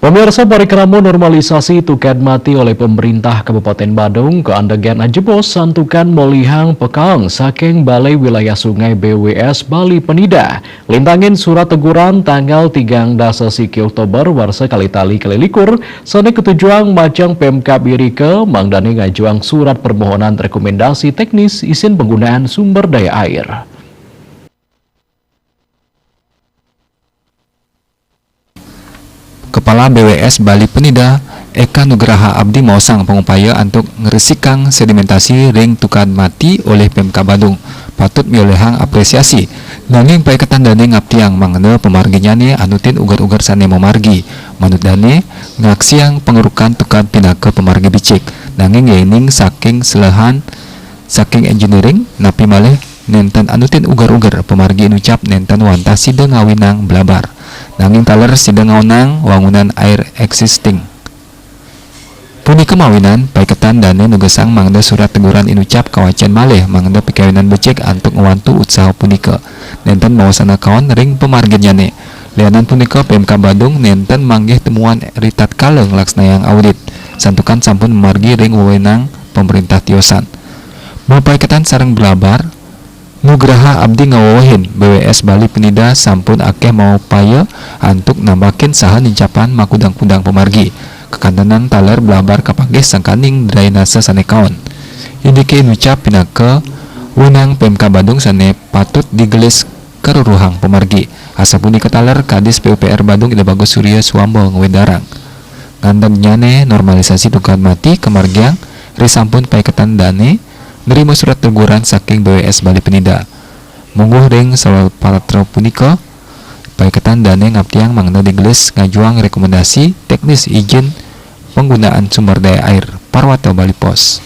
Pemirsa, parikramo normalisasi tukan mati oleh pemerintah Kabupaten Badung ke Andegan Ajebos santukan molihang pekang saking Balai Wilayah Sungai BWS Bali Penida. Lintangin surat teguran tanggal 13 Oktober warsa kalitali kelilikur sane ketujuan majang Pemkab Birike mangdani ngajuang surat permohonan rekomendasi teknis izin penggunaan sumber daya air. Kepala BWS Bali Penida, Eka Nugraha Abdi mausang pengupaya untuk ngeresikang sedimentasi ring tukan mati oleh Pemkab Badung. Patut miolehang apresiasi. Nanging paiketan dane ngaptiang mangene pemarginyane anutin ugar-ugar sane memargi. Manut dane ngaksiang pengerukan tukan pinake pemargi bicik. Nanging yening saking selehan saking engineering napi malih nenten anutin ugar-ugar pemargi nucap nenten wanta sida ngawinang blabar. Nanging taler sida ngaunang wangunan air existing. Punika mawinan paiketan dane nugesang mangda surat teguran inucap kawacan malih mangda pikawinan becek antuk ngewantu usaha punika. Nenten mawasana kawan ring pemarginyane. Lianan punika Pemkab Badung nenten manggih temuan ritat kaleng laksnayang audit. Santukan sampun memargi ring wewenang pemerintah tiosan. Paiketan sareng blabar Nugraha Abdi ngawohin BWS Bali Penida sampun akeh mau paya antuk nambakin saha nincapan makudang-kudang pemargi. Kekantenan taler blabar kapanggih sangkaning drainase sane kaon. Indike nucap pinake wenang Pemkab Badung sane patut digelis keruruhang pemargi. Asa punika taler Kadis PUPR Badung Ida Bagus Surya Swambo ngewedarang. Ngandang nyane normalisasi tukan mati kemargiang risampun paiketan dane nerima surat teguran saking BWS Bali Penida. Mungguh ring salapatra punika paiketan dane ngaptiang mangna digelis ngajuang rekomendasi teknis izin penggunaan sumber daya air Parwata Bali Pos.